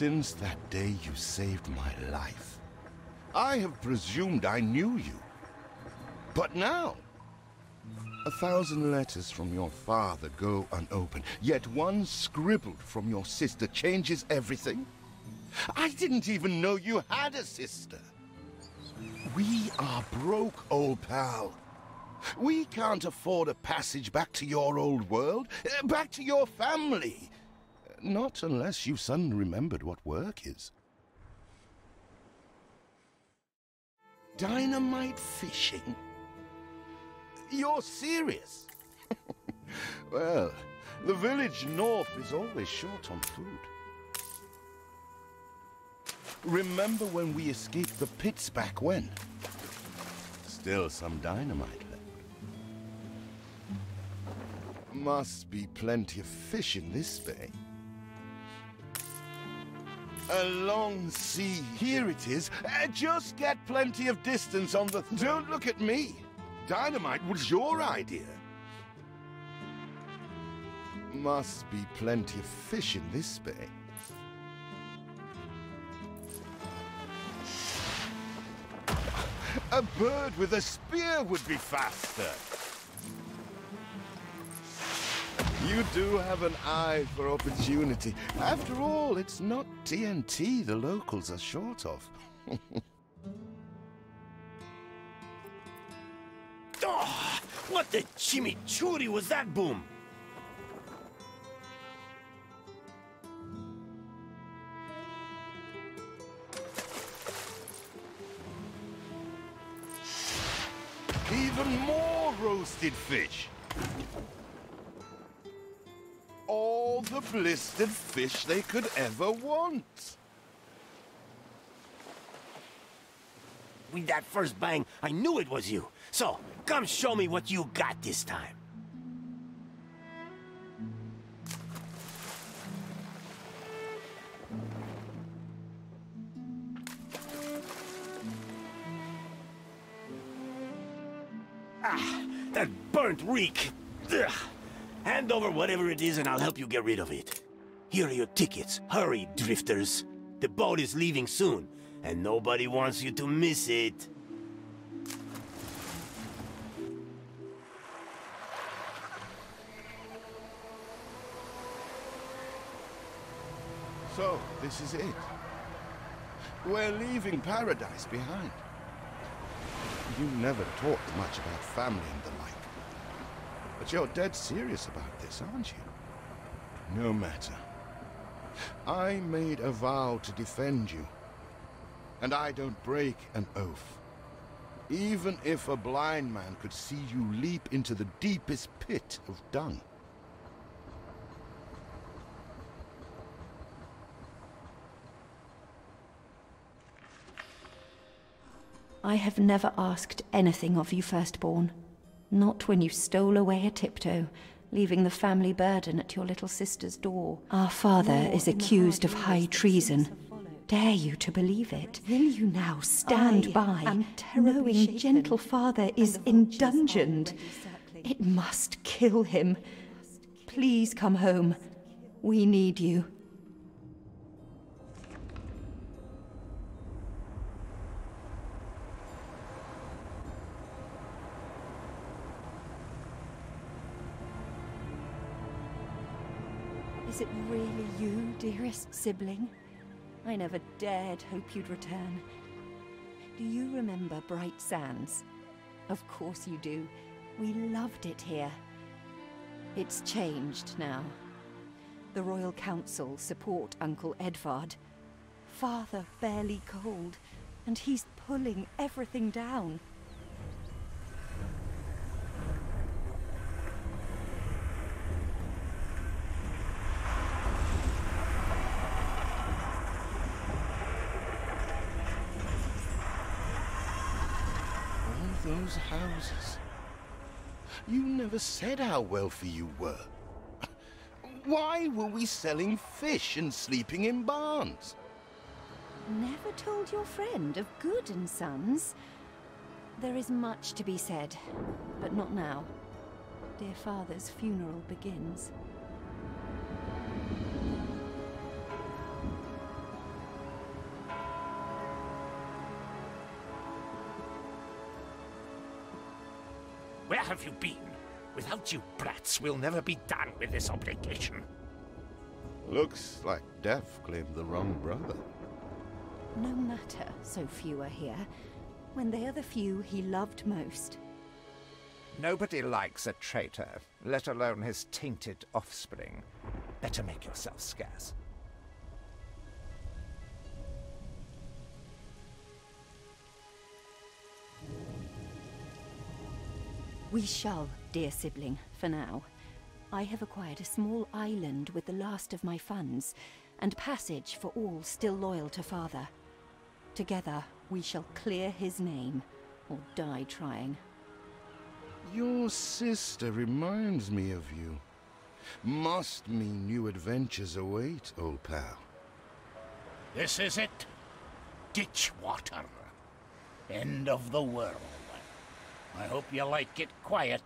Since that day you saved my life, I have presumed I knew you. But now, 1,000 letters from your father go unopened, yet one scribbled from your sister changes everything? I didn't even know you had a sister. We are broke, old pal. We can't afford a passage back to your old world, back to your family. Not unless you suddenly remembered what work is. Dynamite fishing? You're serious? Well, the village north is always short on food. Remember when we escaped the pits back when? Still some dynamite left. Must be plenty of fish in this bay. A long sea, here it is. Just get plenty of distance on the... Don't look at me. Dynamite was your idea. Must be plenty of fish in this bay. A bird with a spear would be faster. You do have an eye for opportunity. After all, it's not TNT the locals are short of. Oh, what the chimichurri was that boom? Even more roasted fish. All the blistered fish they could ever want. With that first bang, I knew it was you. So, come show me what you got this time. Ah, that burnt reek. Ugh. Hand over whatever it is and I'll help you get rid of it. Here are your tickets. Hurry, drifters. The boat is leaving soon, and nobody wants you to miss it. So, this is it. We're leaving paradise behind. You never talked much about family and the like. But you're dead serious about this, aren't you? No matter. I made a vow to defend you. And I don't break an oath. Even if a blind man could see you leap into the deepest pit of dung. I have never asked anything of you, firstborn. Not when you stole away a tiptoe, leaving the family burden at your little sister's door. Our father is accused of high treason. Dare you to believe it? Will you now stand by, knowing gentle father is indungeoned? It must kill him. Please come home. We need you. Is it really you, dearest sibling? I never dared hope you'd return. Do you remember Bright Sands? Of course you do. We loved it here. It's changed now. The Royal Council support Uncle Edvard. Father barely cold, and he's pulling everything down. Those houses. You never said how wealthy you were. Why were we selling fish and sleeping in barns? Never told your friend of Good and Sons? There is much to be said, but not now. Dear father's funeral begins. Where have you been? Without you brats, we'll never be done with this obligation. Looks like Death claimed the wrong brother. No matter so few are here, when they are the few he loved most. Nobody likes a traitor, let alone his tainted offspring. Better make yourself scarce. We shall, dear sibling, for now. I have acquired a small island with the last of my funds, and passage for all still loyal to father. Together, we shall clear his name, or die trying. Your sister reminds me of you. Must mean new adventures await, old pal. This is it. Ditch water. End of the world. I hope you like it quiet.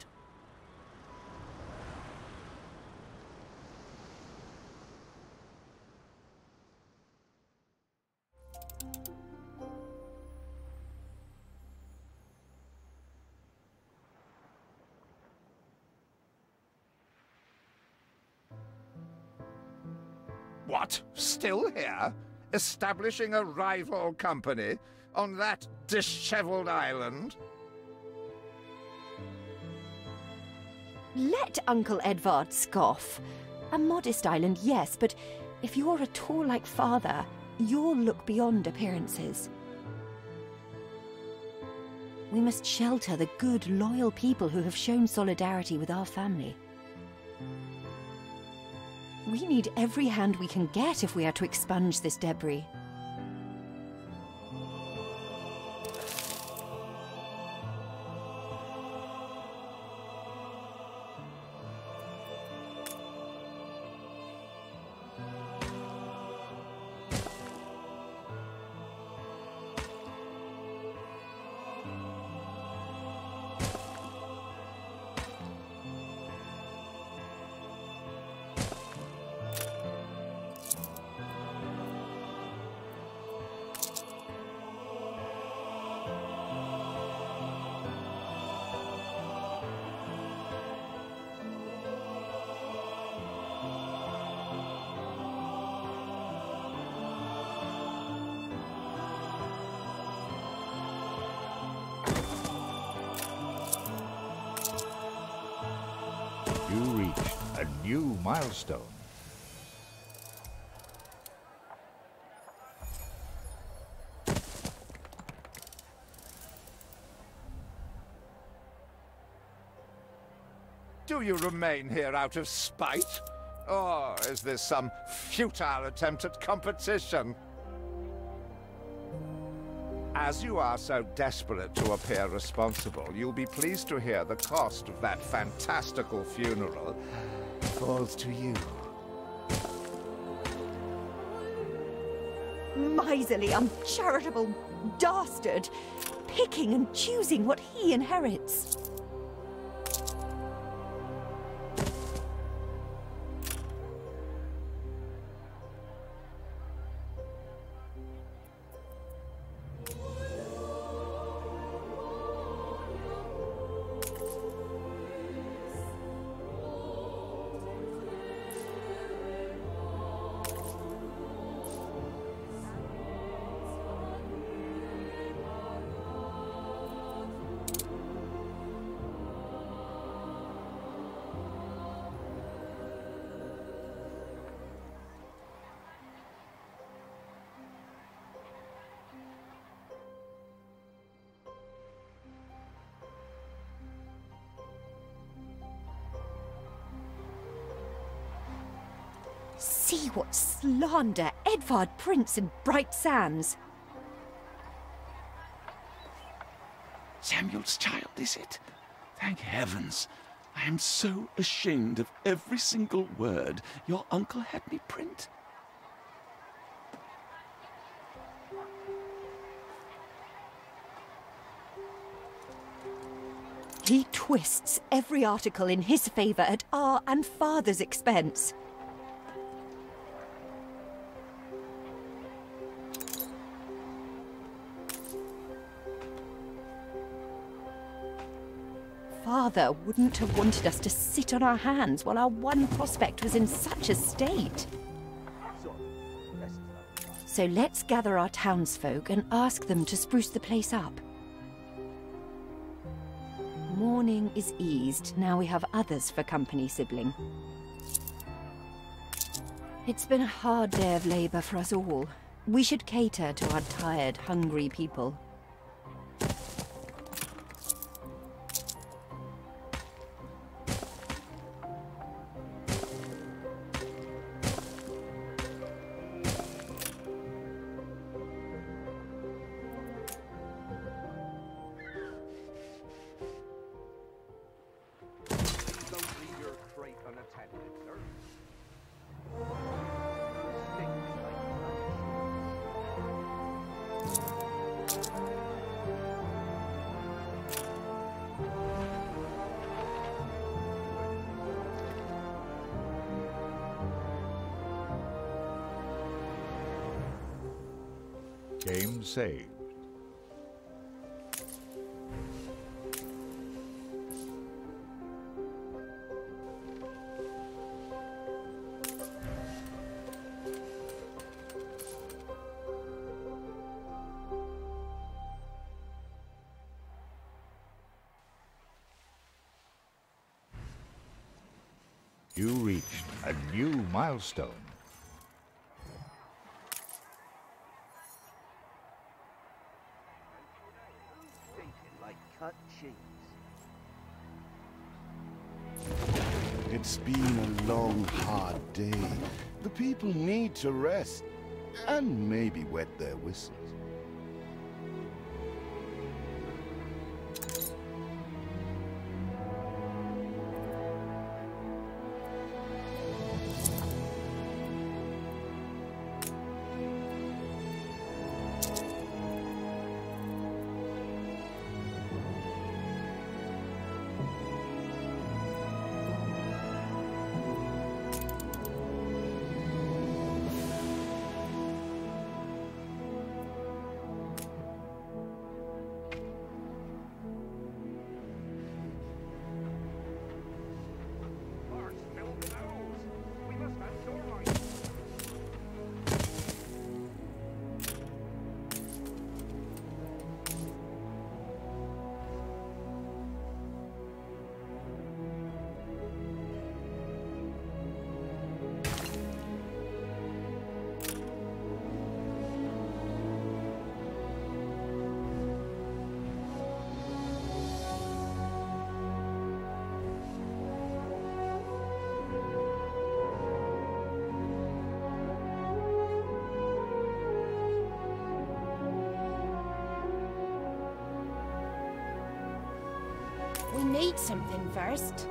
What? Still here? Establishing a rival company on that disheveled island? Let Uncle Edvard scoff. A modest island, yes, but if you're at all like father, you'll look beyond appearances. We must shelter the good, loyal people who have shown solidarity with our family. We need every hand we can get if we are to expunge this debris. You reached a new milestone. Do you remain here out of spite? Or is this some futile attempt at competition? As you are so desperate to appear responsible, you'll be pleased to hear the cost of that fantastical funeral falls to you. Miserly, uncharitable dastard! Picking and choosing what he inherits. See what slander Edvard Prince and Bright Sands. Samuel's child, is it? Thank heavens. I am so ashamed of every single word your uncle had me print. He twists every article in his favor at our and father's expense. father wouldn't have wanted us to sit on our hands while our one prospect was in such a state. So let's gather our townsfolk and ask them to spruce the place up. Mourning is eased, now we have others for company, sibling. It's been a hard day of labor for us all. We should cater to our tired, hungry people. Game saved. You reached a new milestone. It's been a long, hard day. The people need to rest, and maybe wet their whistles. We need something first.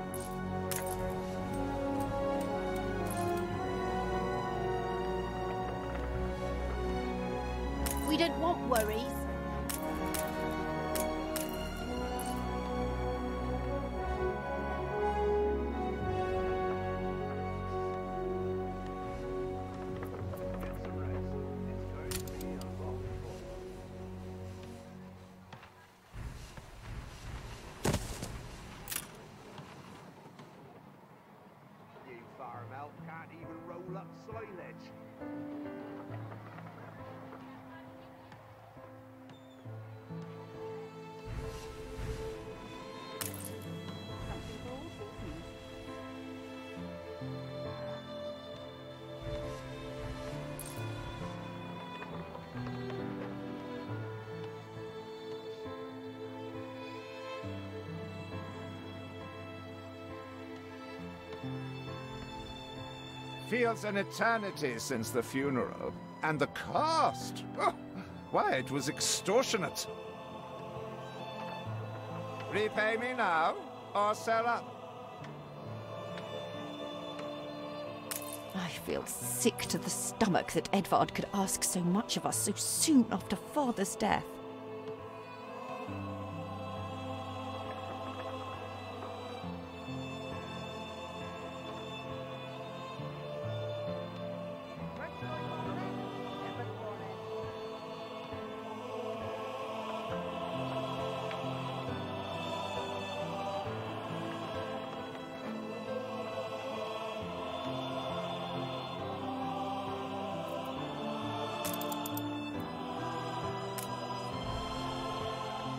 We don't want worries. Can't even roll up silage. Feels an eternity since the funeral. And the cost! Oh, why, it was extortionate. Repay me now, or sell up. I feel sick to the stomach that Edvard could ask so much of us so soon after Father's death.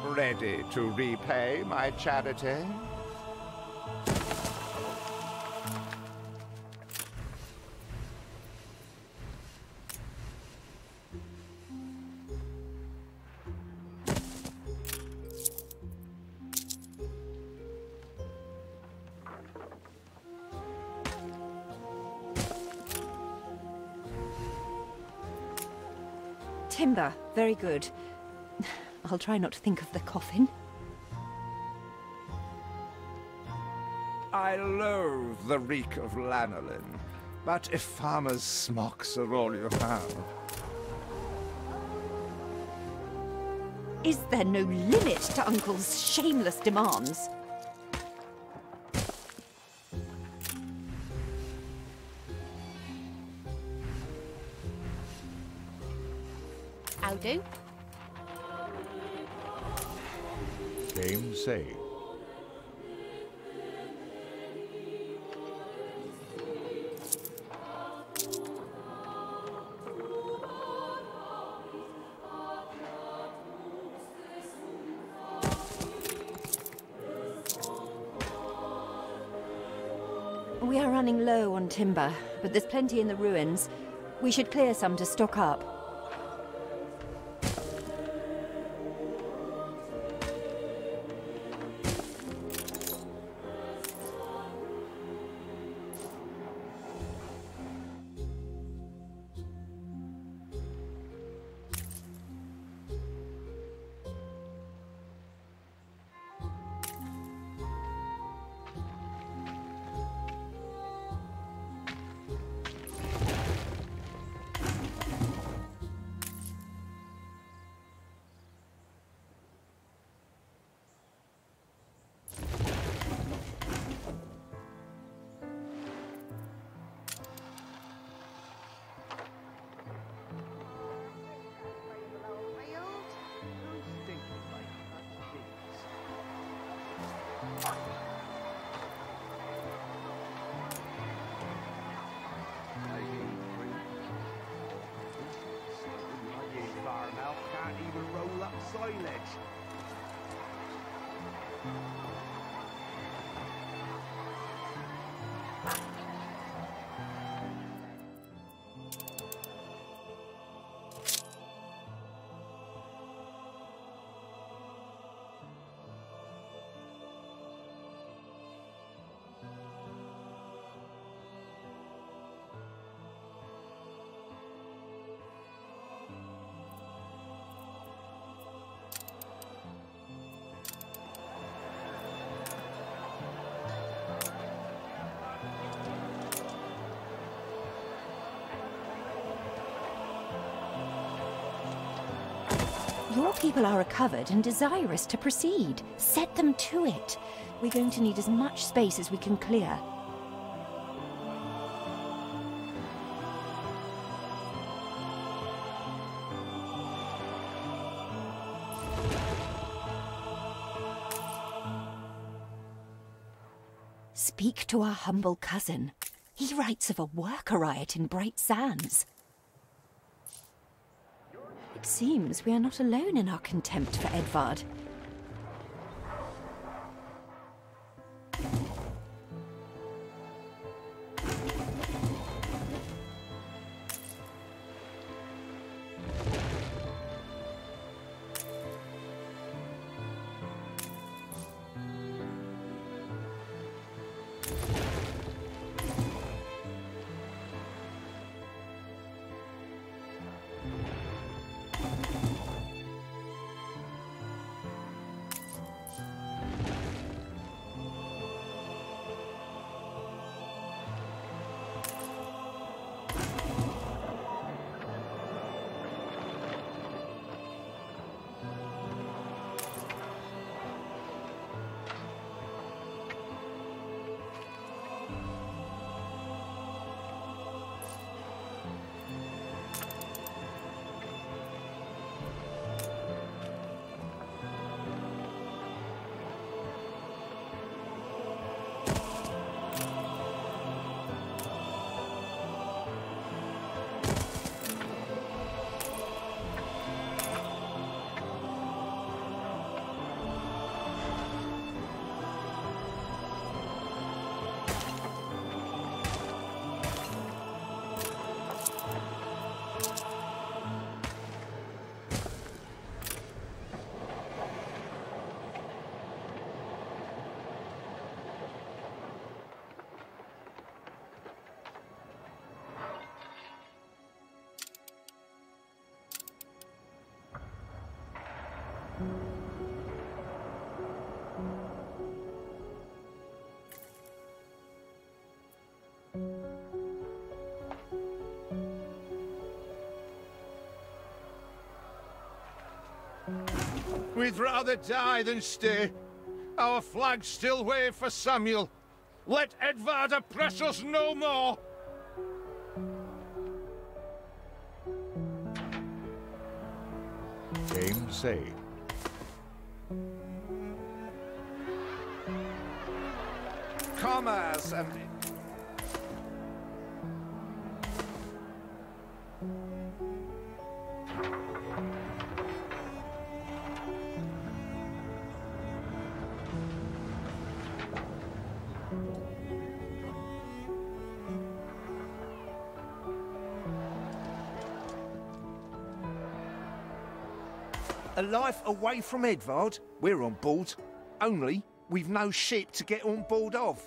Ready to repay my charity? Timber, very good. I'll try not to think of the coffin. I loathe the reek of lanolin, but if farmers' smocks are all you have... Is there no limit to Uncle's shameless demands? I'll do. Game saved. We are running low on timber, but there's plenty in the ruins. We should clear some to stock up. Can't even roll up silage. Your people are recovered and desirous to proceed. Set them to it. We're going to need as much space as we can clear. Speak to our humble cousin. He writes of a worker riot in Bright Sands. It seems we are not alone in our contempt for Edvard. We'd rather die than stay. Our flags still wave for Samuel. Let Edvard oppress us no more! Game say. Commerce and... A life away from Edvard? We're on board. Only, we've no ship to get on board of.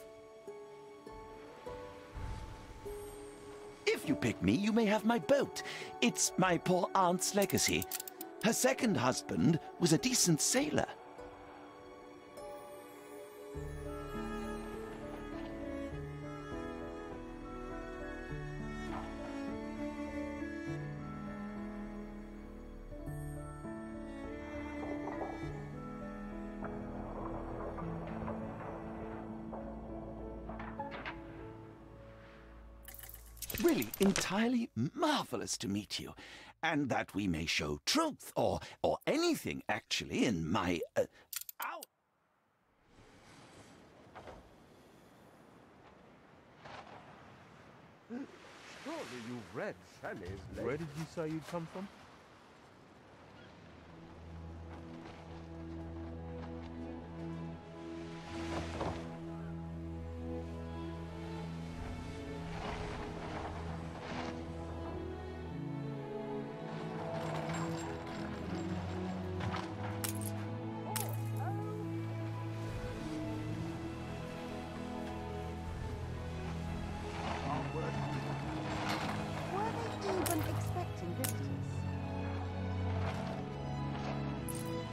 If you pick me, you may have my boat. It's my poor aunt's legacy. Her second husband was a decent sailor. Really, entirely marvelous to meet you. And that we may show truth, or anything, actually, in my, Ow! Surely you've read Shelley's... Where did you say you'd come from?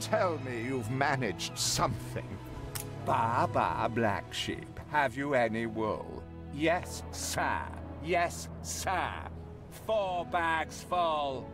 Tell me you've managed something. Ba, black sheep, have you any wool? Yes, sir. Yes, sir. 4 bags full.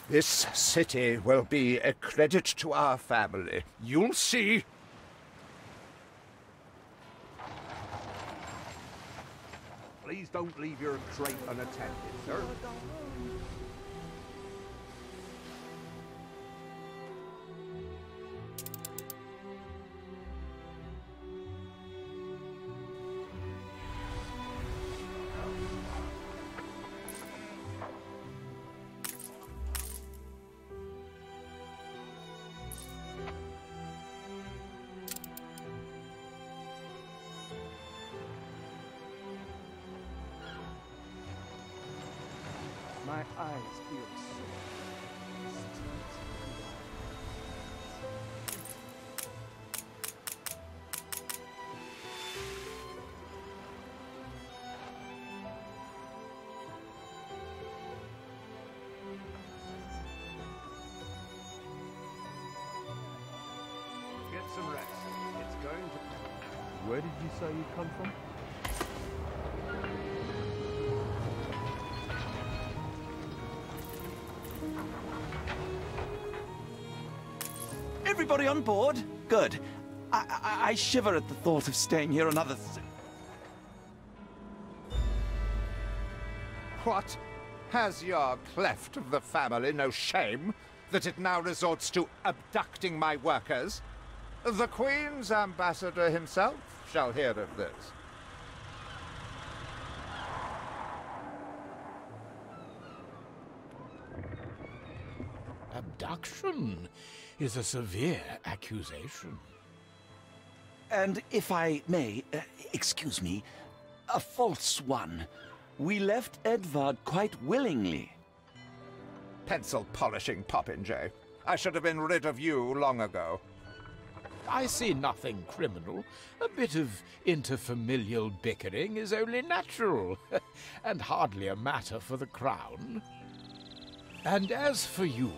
This city will be a credit to our family. You'll see. Please don't leave your crate unattended, sir. My eyes feel so Get some rest. It's going to... Where did you say you'd come from? Everybody on board? Good. I shiver at the thought of staying here another... What? Has your cleft of the family no shame that it now resorts to abducting my workers? The Queen's ambassador himself shall hear of this. Abduction? is a severe accusation. And if I may, excuse me, a false one. We left Edvard quite willingly. Pencil polishing popinjay. I should have been rid of you long ago. I see nothing criminal. A bit of interfamilial bickering is only natural, and hardly a matter for the crown. And as for you,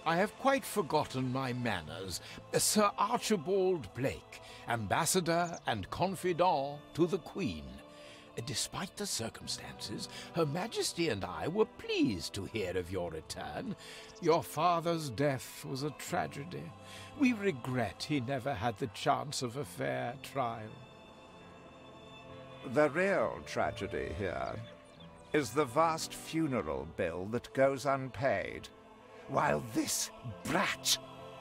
I have quite forgotten my manners. Sir Archibald Blake, ambassador and confidant to the Queen. Despite the circumstances, Her Majesty and I were pleased to hear of your return. Your father's death was a tragedy. We regret he never had the chance of a fair trial. The real tragedy here is the vast funeral bill that goes unpaid, while this brat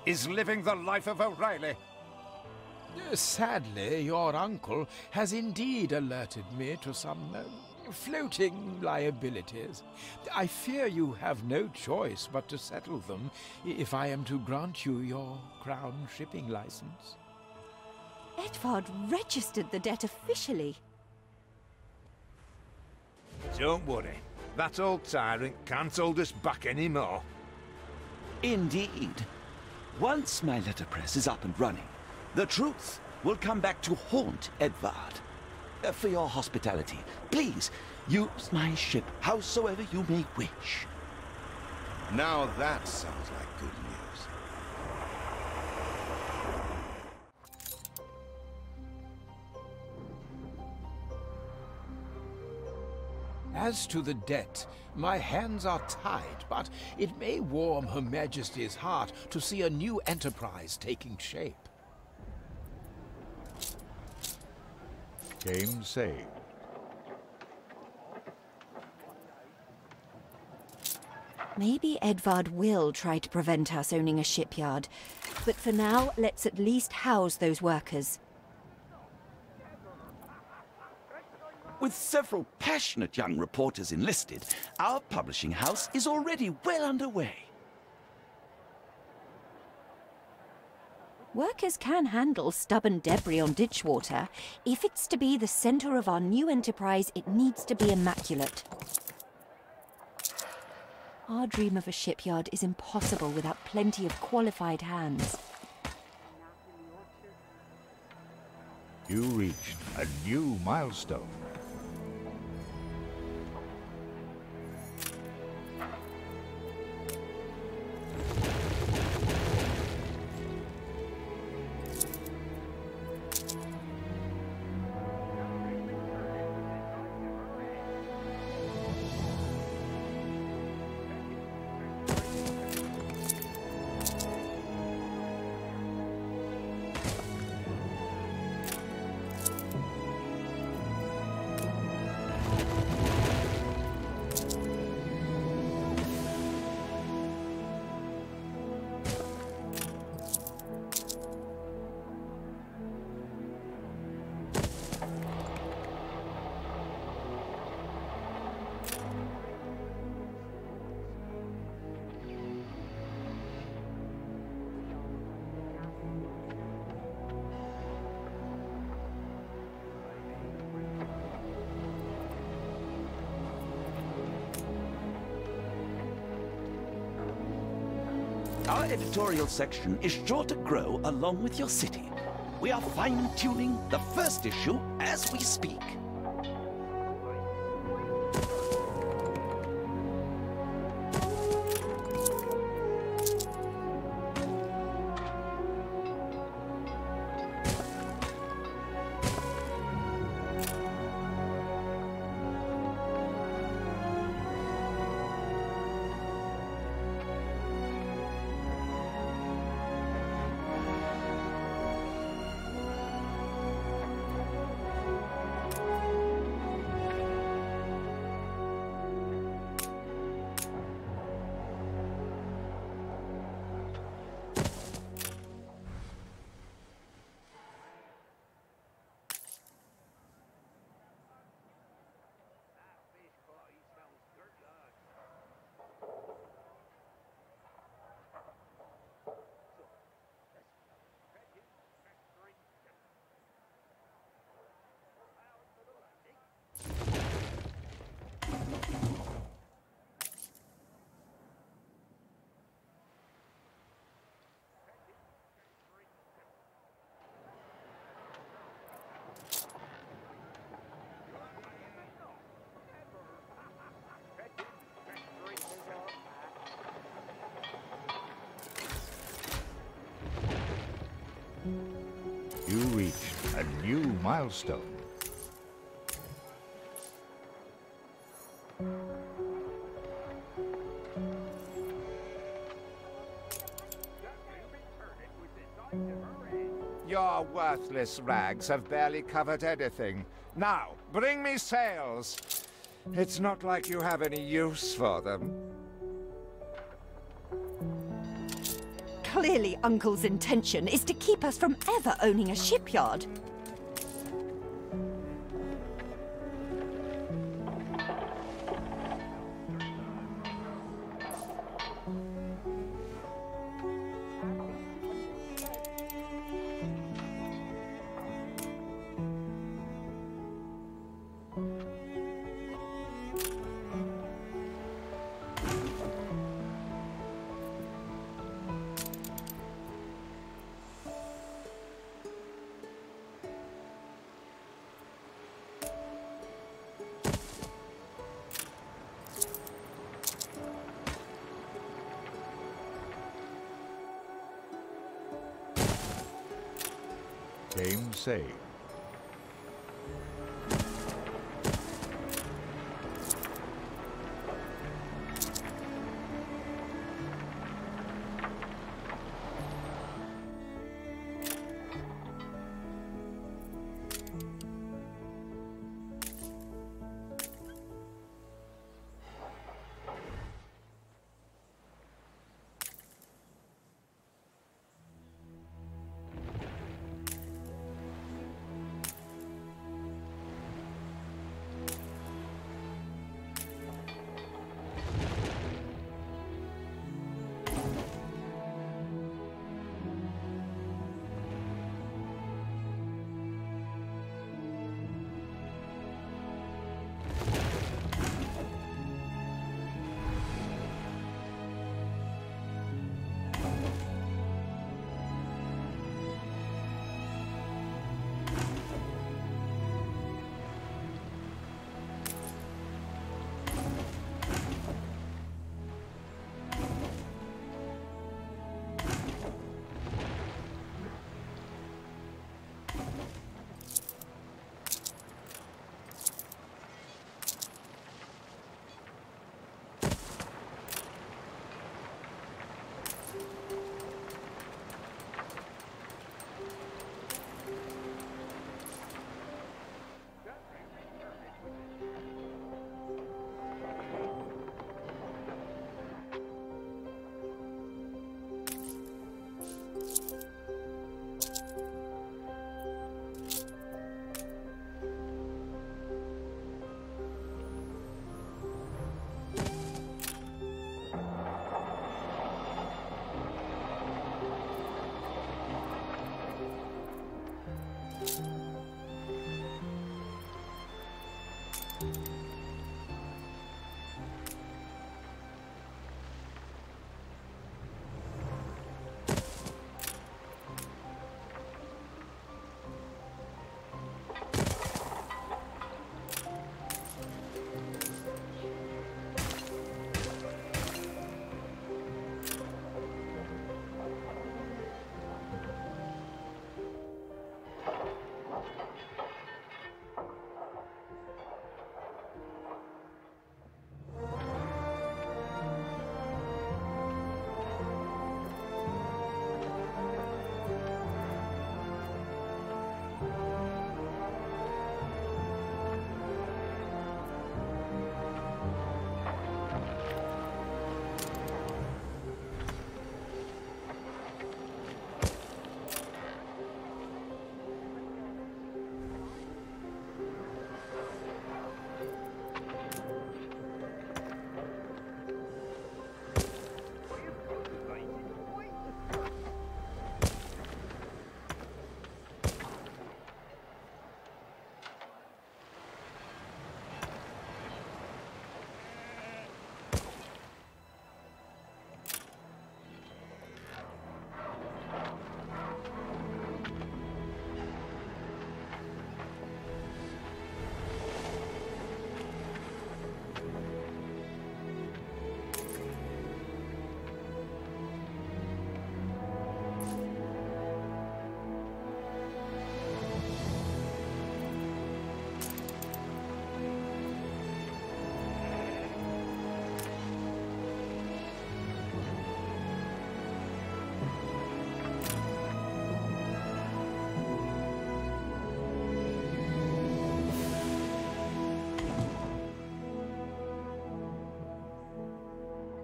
is living the life of O'Reilly. Sadly, your uncle has indeed alerted me to some floating liabilities. I fear you have no choice but to settle them if I am to grant you your crown shipping license. Edvard registered the debt officially. Don't worry. That old tyrant can't hold us back anymore. Indeed. Once my letterpress is up and running, the truth will come back to haunt Edvard. For your hospitality, please use my ship howsoever you may wish. Now that sounds like good news. As to the debt, my hands are tied, but it may warm Her Majesty's heart to see a new enterprise taking shape. Game saved. Maybe Edvard will try to prevent us owning a shipyard, but for now, let's at least house those workers. With several passionate young reporters enlisted, our publishing house is already well underway. Workers can handle stubborn debris on ditchwater. If it's to be the center of our new enterprise, it needs to be immaculate. Our dream of a shipyard is impossible without plenty of qualified hands. You reached a new milestone. Our editorial section is sure to grow along with your city. We are fine-tuning the first issue as we speak. You reached a new milestone. Your worthless rags have barely covered anything. Now, bring me sails. It's not like you have any use for them. Clearly, Uncle's intention is to keep us from ever owning a shipyard. Game saved.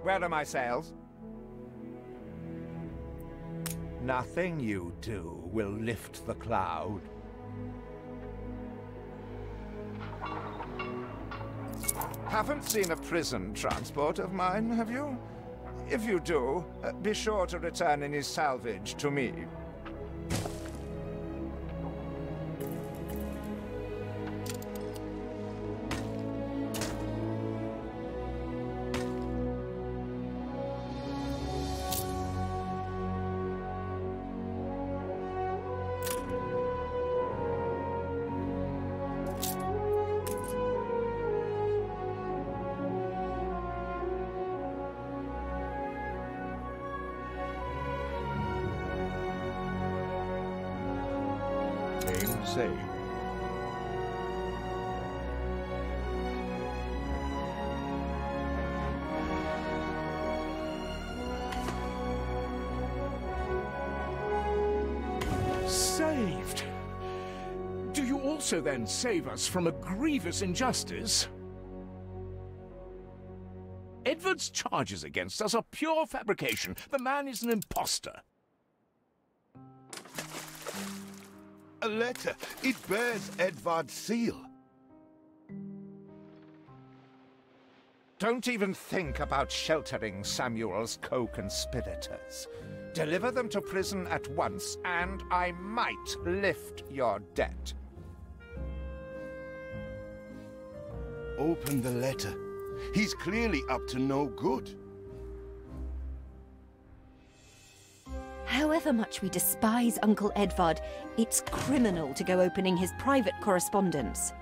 Where are my sails? Nothing you do will lift the cloud. Haven't seen a prison transport of mine, have you? If you do, be sure to return any salvage to me. Say. Saved? Do you also then save us from a grievous injustice? Edward's charges against us are pure fabrication. The man is an imposter. A letter. It bears Edvard's seal. Don't even think about sheltering Samuel's co-conspirators. Deliver them to prison at once, and I might lift your debt. Open the letter. He's clearly up to no good. However much we despise Uncle Edvard, it's criminal to go opening his private correspondence.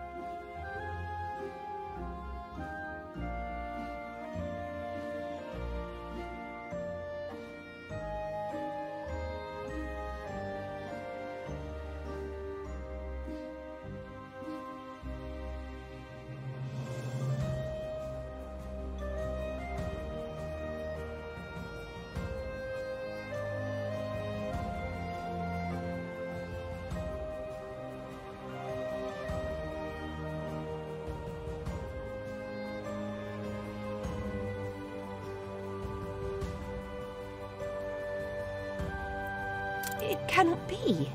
It cannot be.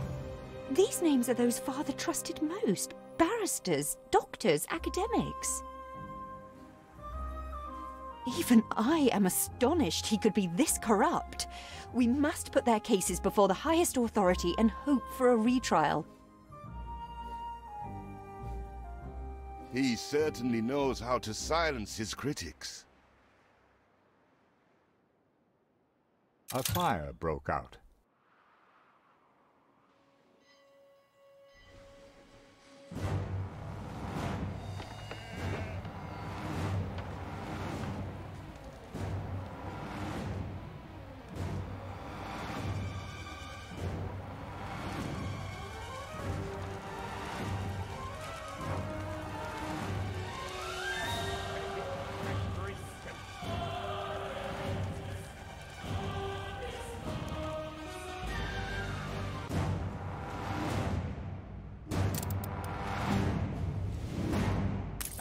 These names are those Father trusted most. Barristers, doctors, academics. Even I am astonished he could be this corrupt. We must put their cases before the highest authority and hope for a retrial. He certainly knows how to silence his critics. A fire broke out.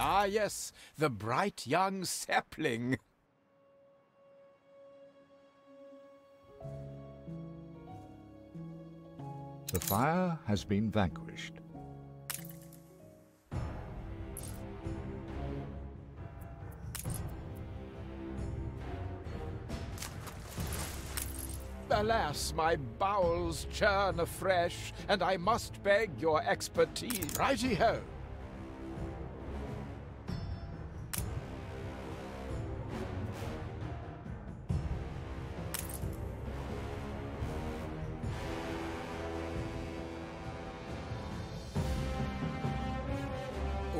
Ah, yes, the bright young sapling. The fire has been vanquished. Alas, my bowels churn afresh, and I must beg your expertise. Righty-ho!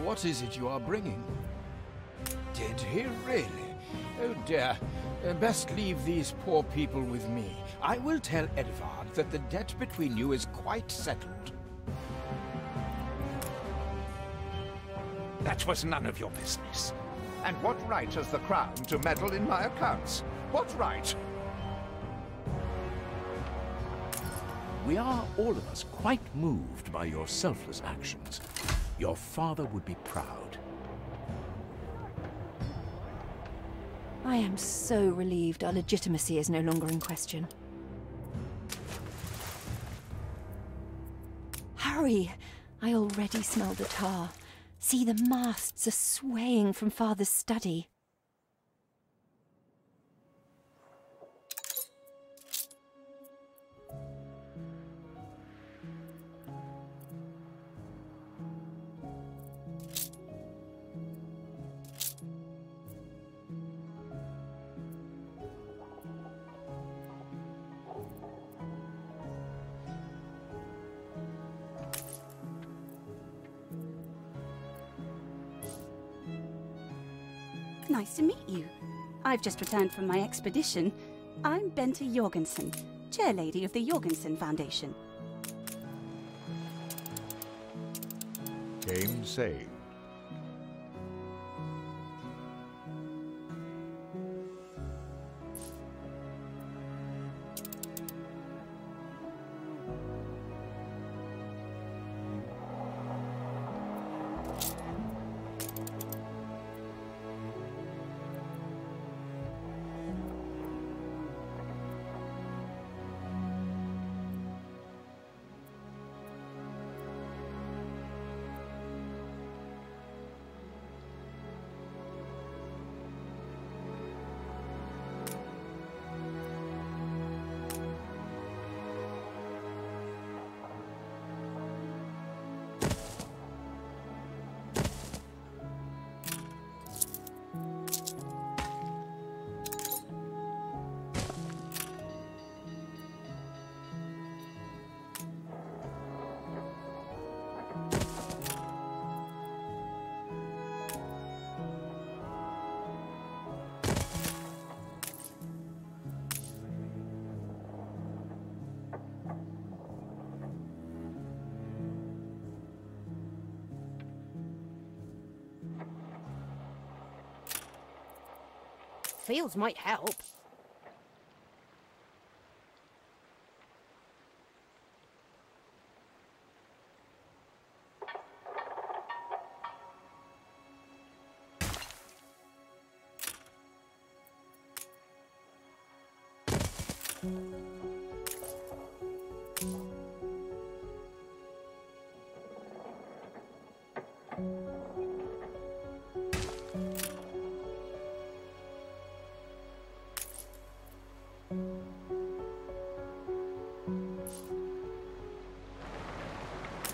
What is it you are bringing? Did he really? Oh dear. Best leave these poor people with me. I will tell Edvard that the debt between you is quite settled. That was none of your business. And what right has the Crown to meddle in my accounts? What right? We are, all of us, quite moved by your selfless actions. Your father would be proud. I am so relieved our legitimacy is no longer in question. Hurry! I already smell the tar. See, the masts are swaying from Father's study. Nice to meet you. I've just returned from my expedition. I'm Bente Jorgensen, chairlady of the Jorgensen Foundation. Game saved. Fields might help.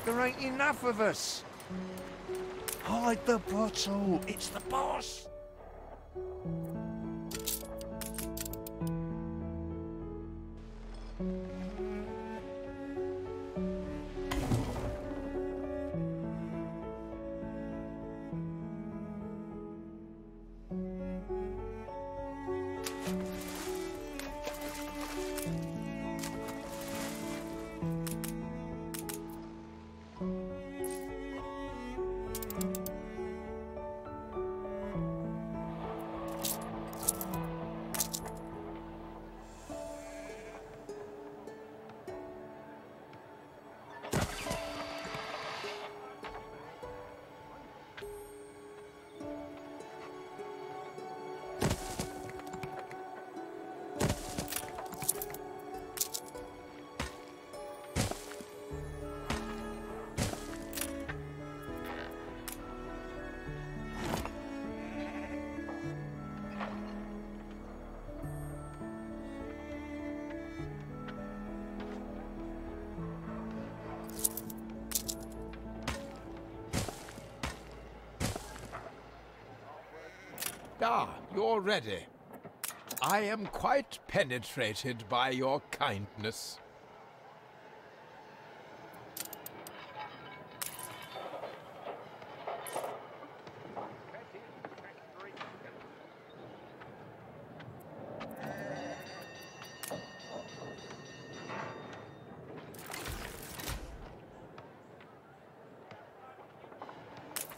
There ain't enough of us. Hide the bottle. It's the boss. Ah, you're ready. I am quite penetrated by your kindness.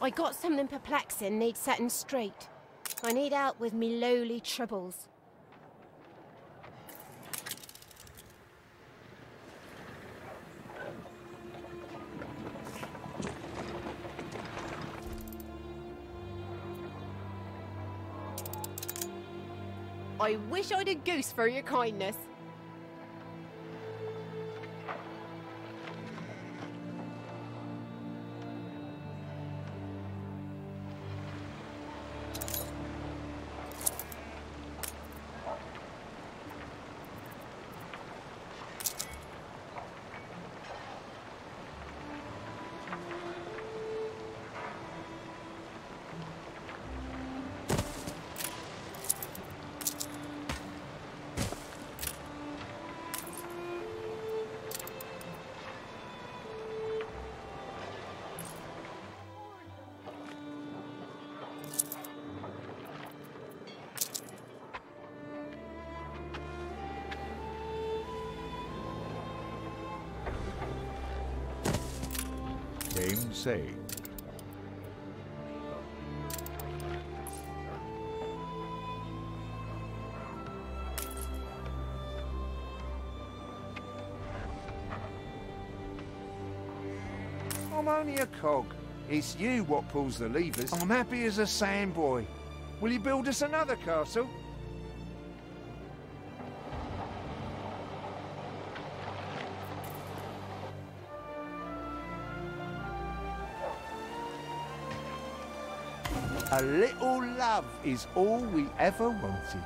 I got something perplexing needs setting straight. I need help with me lowly troubles. I wish I'd a goose for your kindness. Game saved. I'm only a cog. It's you what pulls the levers. I'm happy as a sandboy. Will you build us another castle? A little love is all we ever wanted.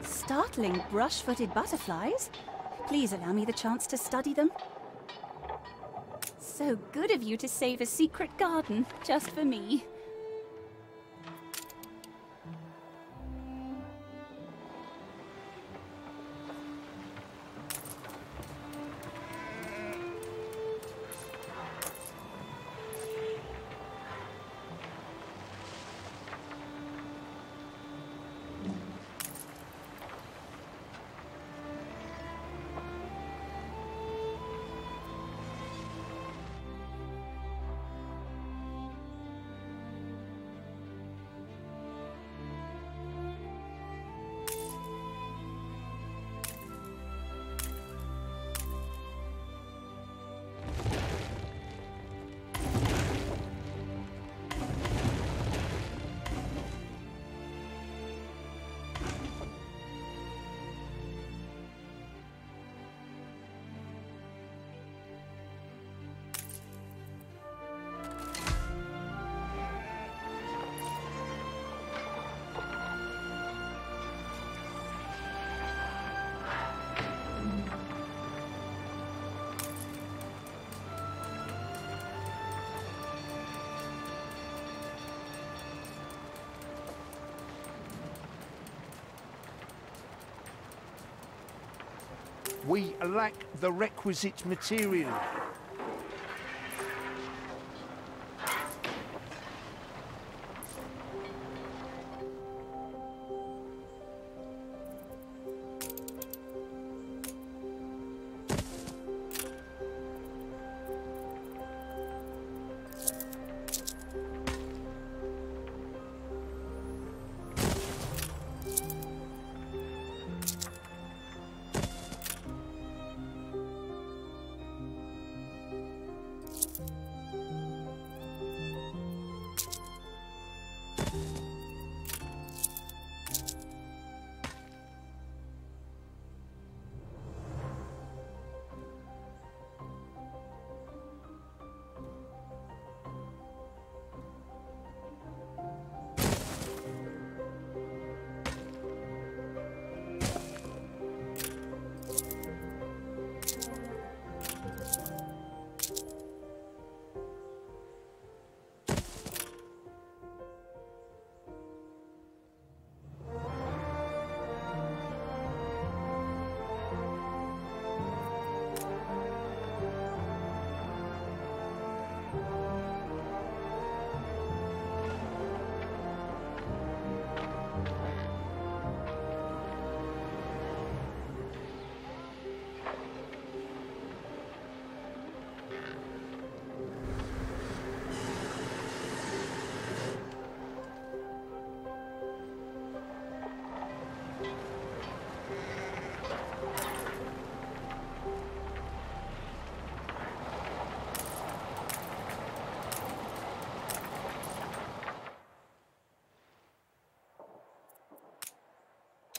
Startling brush-footed butterflies? Please allow me the chance to study them. So good of you to save a secret garden just for me. We lack the requisite material.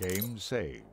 Game saved.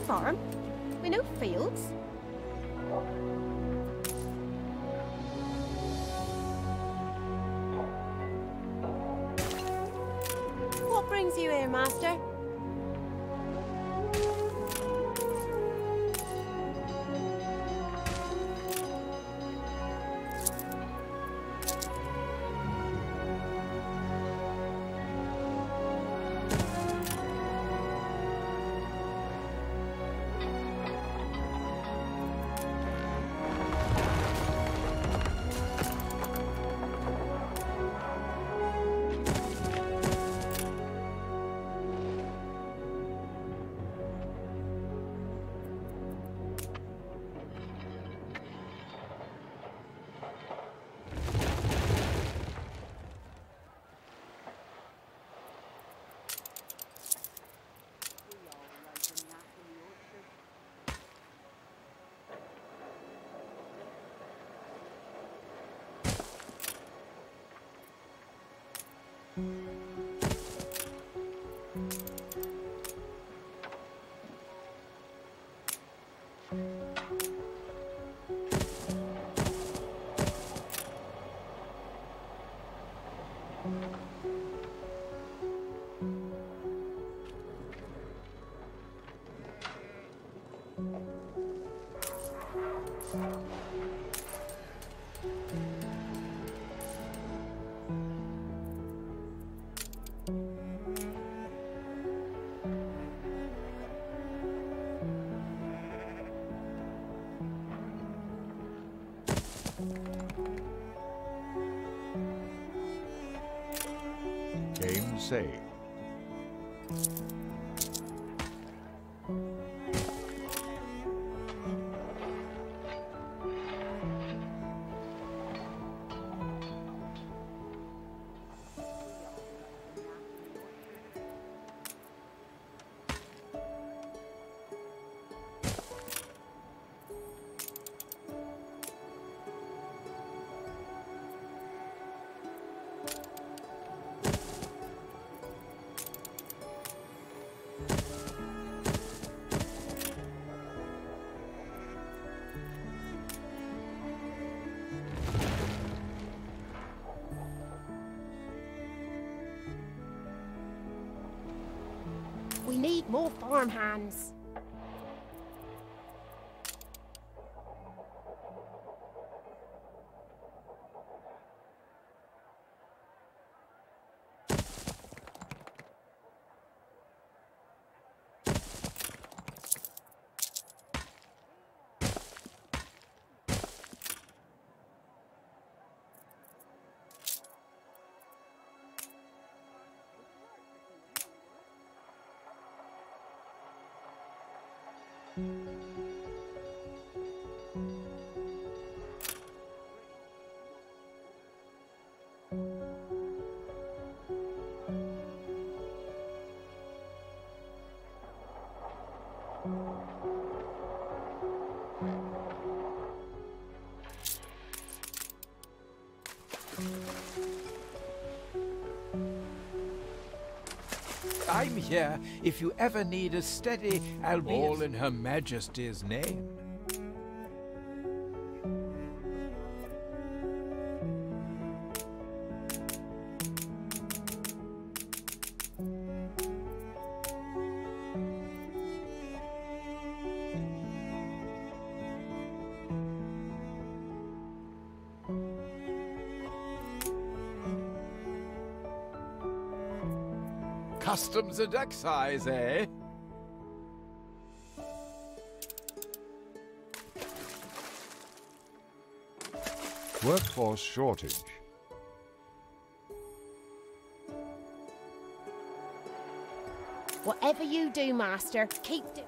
Farm? We no fields? What brings you here, master? came safe. We need more farmhands. I'm here if you ever need a steady, albeit all in Her Majesty's name. Customs and excise, eh? Workforce shortage. Whatever you do, Master, keep doing.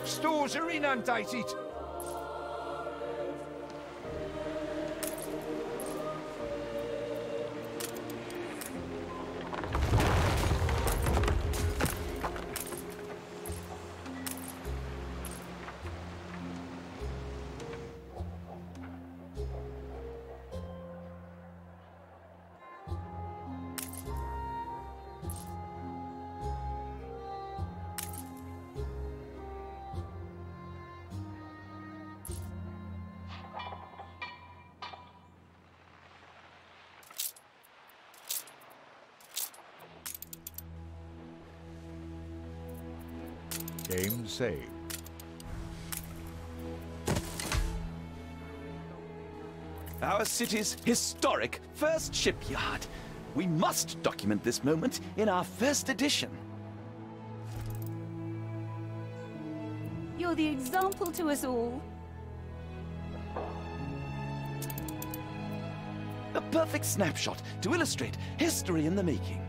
Stores are inundated. Game saved. Our city's historic first shipyard. We must document this moment in our first edition. You're the example to us all. A perfect snapshot to illustrate history in the making.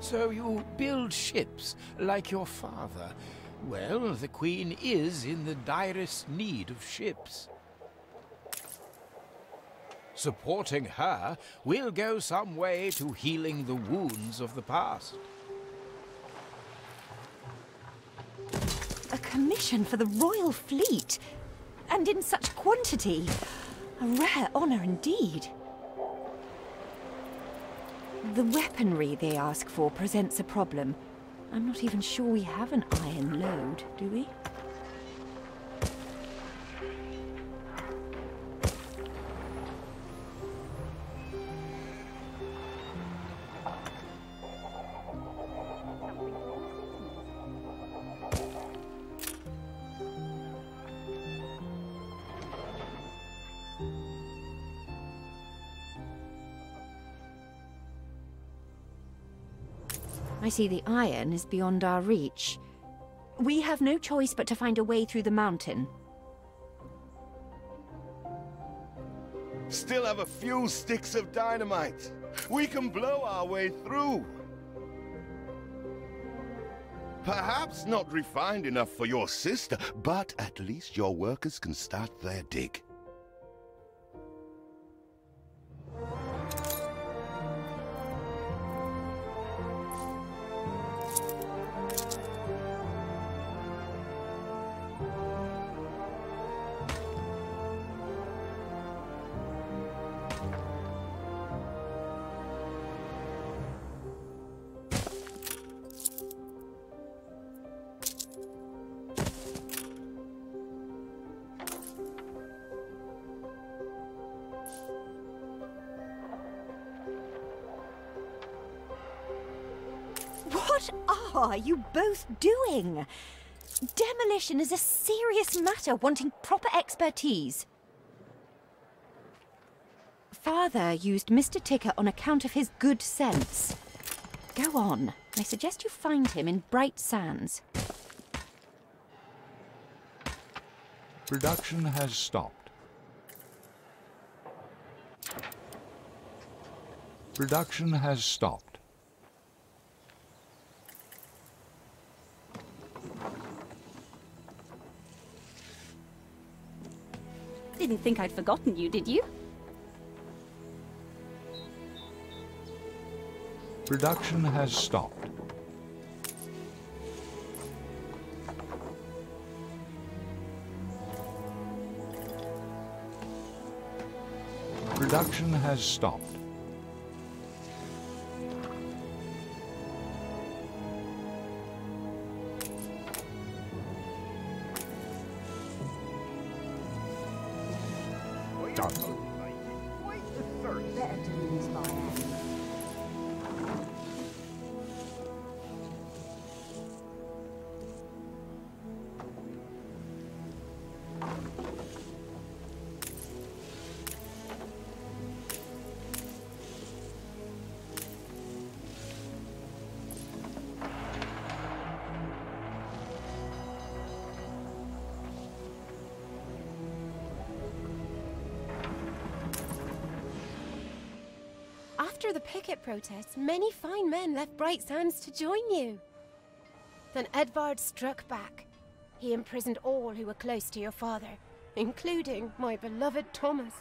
So you build ships like your father. Well, the Queen is in the direst need of ships. Supporting her will go some way to healing the wounds of the past. A commission for the Royal Fleet, and in such quantity. A rare honor indeed. The weaponry they ask for presents a problem. I'm not even sure we have an iron load, do we? I see the iron is beyond our reach. We have no choice but to find a way through the mountain. Still have a few sticks of dynamite. We can blow our way through. Perhaps not refined enough for your sister, but at least your workers can start their dig. What are you both doing? Demolition is a serious matter wanting proper expertise. Father used Mr. Ticker on account of his good sense. Go on. I suggest you find him in Bright Sands. Production has stopped. Production has stopped. Didn't think I'd forgotten you, did you? Production has stopped. Production has stopped. Done. After the picket protests, many fine men left Bright Sands to join you. Then Edvard struck back. He imprisoned all who were close to your father, including my beloved Thomas.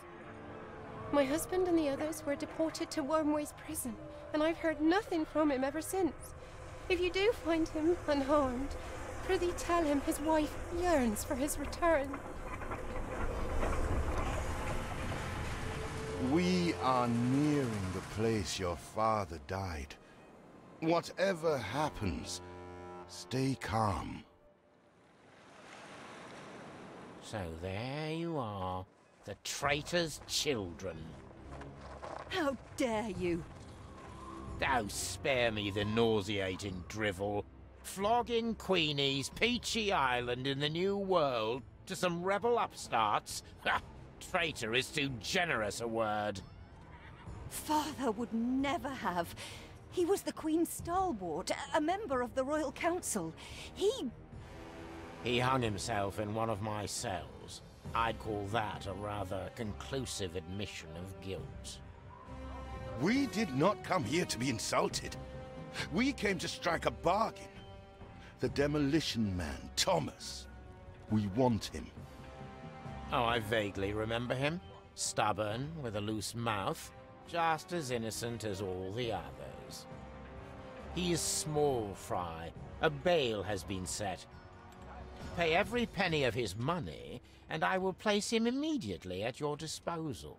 My husband and the others were deported to Wormway's prison, and I've heard nothing from him ever since. If you do find him unharmed, prithee tell him his wife yearns for his return. We are nearing the place your father died. Whatever happens, stay calm. So there you are, the traitor's children. How dare you? Oh, spare me the nauseating drivel. Flogging Queenie's peachy island in the New World to some rebel upstarts? Ha! Traitor is too generous a word. Father would never have. He was the Queen's stalwart, a member of the Royal Council. He hung himself in one of my cells. I'd call that a rather conclusive admission of guilt. We did not come here to be insulted. We came to strike a bargain. The demolition man, Thomas. We want him. Oh, I vaguely remember him. Stubborn, with a loose mouth, just as innocent as all the others. He is small fry. A bail has been set. Pay every penny of his money, and I will place him immediately at your disposal.